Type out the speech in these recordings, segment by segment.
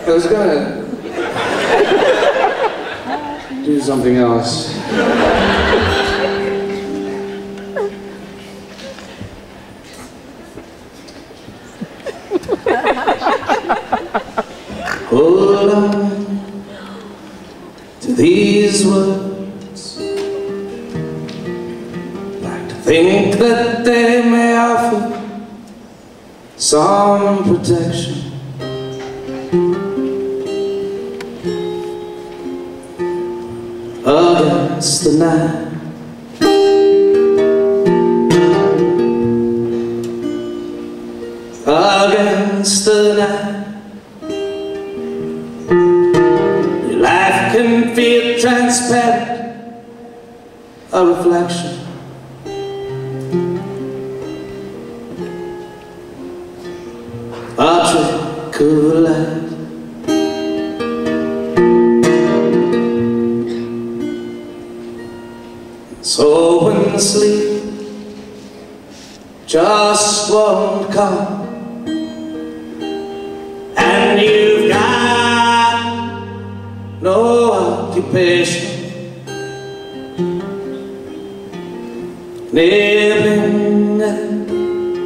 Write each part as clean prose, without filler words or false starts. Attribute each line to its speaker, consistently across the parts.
Speaker 1: I was gonna do something else. Hold on to these words. Like to think that they may offer some protection. Against the night. Against the night. Your life can feel transparent, a reflection. A trick of light. So when sleep just won't come, and you've got no occupation, nibbling at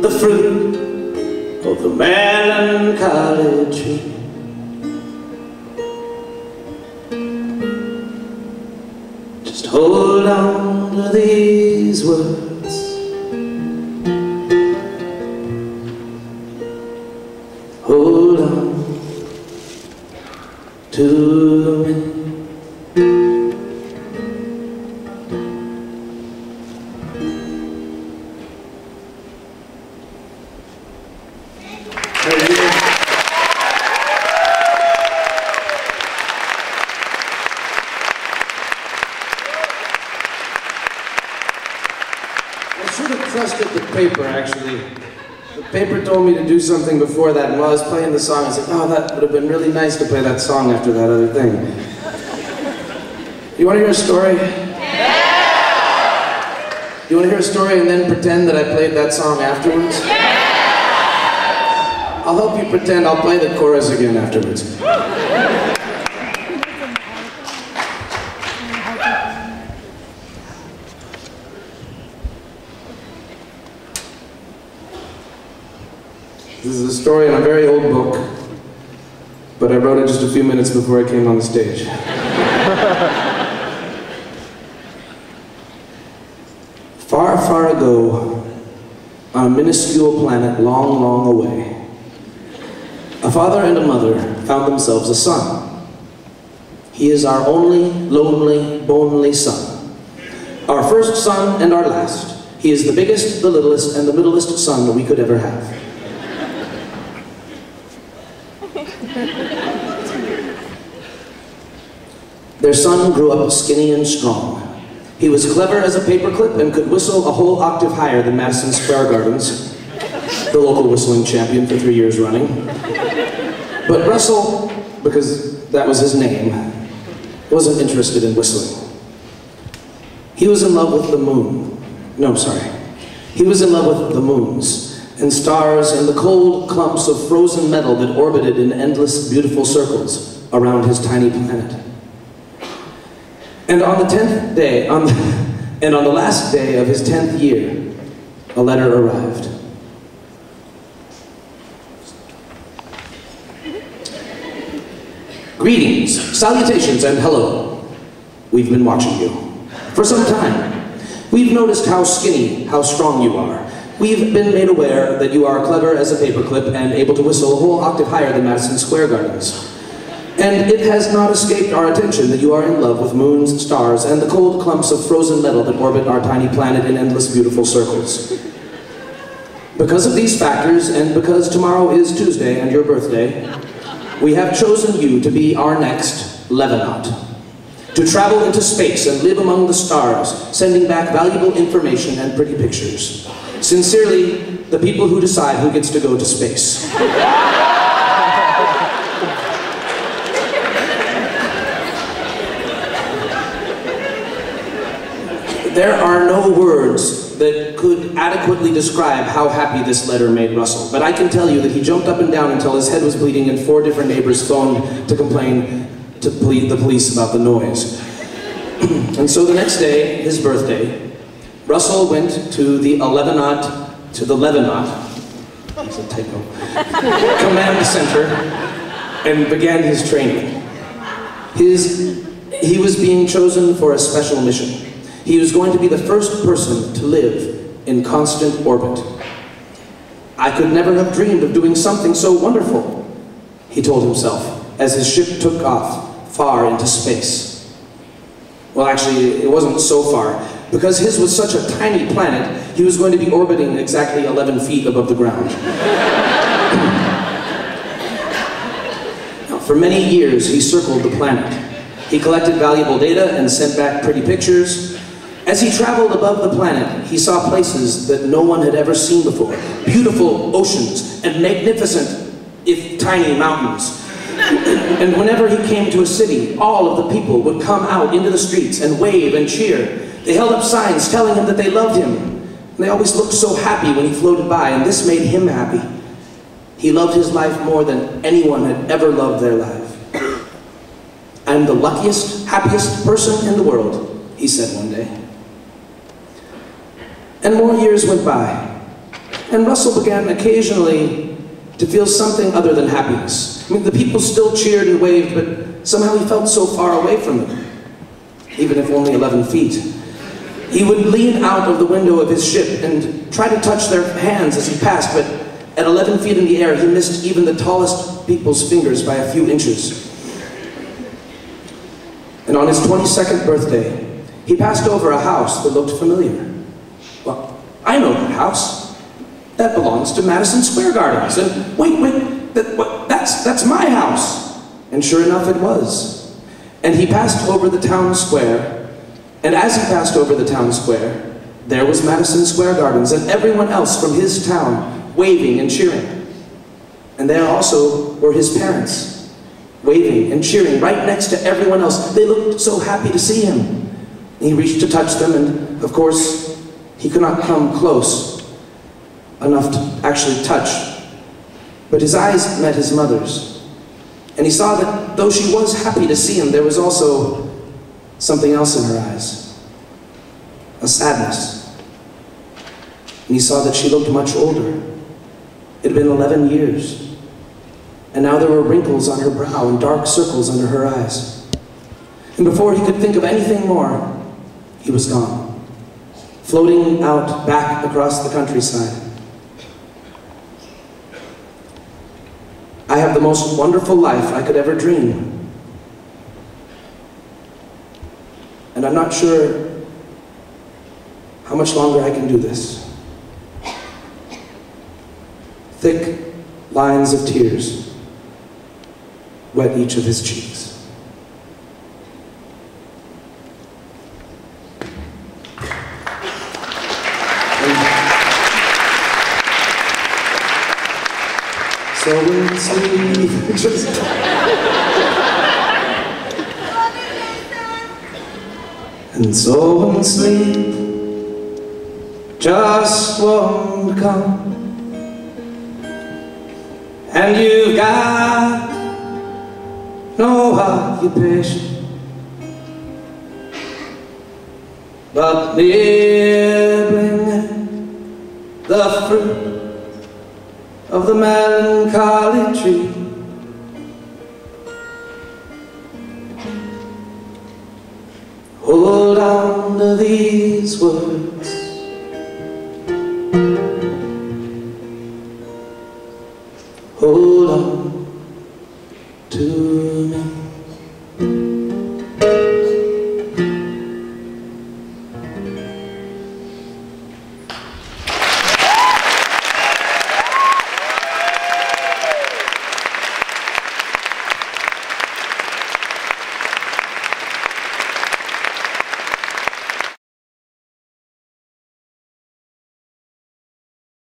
Speaker 1: the fruit of the melancholy tree. Just hold on to these words. Hold on to me. I should have trusted the paper, actually. The paper told me to do something before that, and while I was playing the song, I said, oh, that would have been really nice to play that song after that other thing. You want to hear a story? Yeah! You want to hear a story and then pretend that I played that song afterwards? Yeah! I'll help you pretend. I'll play the chorus again afterwards. This is a story in a very old book, but I wrote it just a few minutes before I came on the stage. Far, far ago, on a minuscule planet long, long away, a father and a mother found themselves a son. He is our only, lonely, bonely son. Our first son and our last. He is the biggest, the littlest, and the middlest son that we could ever have. Their son grew up skinny and strong. He was clever as a paperclip and could whistle a whole octave higher than Madison Square Gardens, the local whistling champion for 3 years running. But Russell, because that was his name, wasn't interested in whistling. He was in love with the moon. No, sorry. He was in love with the moons and stars and the cold clumps of frozen metal that orbited in endless, beautiful circles around his tiny planet. And on the 10th day, on the last day of his 10th year, a letter arrived. Greetings, salutations, and hello. We've been watching you for some time. We've noticed how skinny, how strong you are. We've been made aware that you are clever as a paperclip and able to whistle a whole octave higher than Madison Square Gardens. And it has not escaped our attention that you are in love with moons, stars, and the cold clumps of frozen metal that orbit our tiny planet in endless beautiful circles. Because of these factors, and because tomorrow is Tuesday and your birthday, we have chosen you to be our next Levenaut. To travel into space and live among the stars, sending back valuable information and pretty pictures. Sincerely, the people who decide who gets to go to space. There are no words that could adequately describe how happy this letter made Russell. But I can tell you that he jumped up and down until his head was bleeding and 4 different neighbors phoned to complain to the police about the noise. And so the next day, his birthday, Russell went to the Levenot, that's a typo, command center and began his training. He was being chosen for a special mission. He was going to be the first person to live in constant orbit. I could never have dreamed of doing something so wonderful, he told himself, as his ship took off far into space. Well, actually, it wasn't so far. Because his was such a tiny planet, he was going to be orbiting exactly 11 feet above the ground. Now, for many years, he circled the planet. He collected valuable data and sent back pretty pictures. As he traveled above the planet, he saw places that no one had ever seen before. Beautiful oceans and magnificent, if tiny, mountains. And whenever he came to a city, all of the people would come out into the streets and wave and cheer. They held up signs telling him that they loved him. And they always looked so happy when he floated by, and this made him happy. He loved his life more than anyone had ever loved their life. "I'm the luckiest, happiest person in the world," he said one day. And more years went by, and Russell began occasionally to feel something other than happiness. I mean, the people still cheered and waved, but somehow he felt so far away from them, even if only 11 feet. He would lean out of the window of his ship and try to touch their hands as he passed, but at 11 feet in the air, he missed even the tallest people's fingers by a few inches. And on his 22nd birthday, he passed over a house that looked familiar. "Well, I know that house. That belongs to Madison Square Gardens. And wait, that's my house." And sure enough, it was. And he passed over the town square. And as he passed over the town square, there was Madison Square Gardens and everyone else from his town waving and cheering. And there also were his parents, waving and cheering right next to everyone else. They looked so happy to see him. And he reached to touch them, and of course, he could not come close enough to actually touch. But his eyes met his mother's. And he saw that though she was happy to see him, there was also something else in her eyes, a sadness. And he saw that she looked much older. It had been 11 years. And now there were wrinkles on her brow and dark circles under her eyes. And before he could think of anything more, he was gone, floating out back across the countryside. I have the most wonderful life I could ever dream. And I'm not sure how much longer I can do this. Thick lines of tears wet each of his cheeks. So we'll see. And so when sleep just won't come, and you've got no occupation but nibbling at the fruit of the melancholy tree, hold on to these words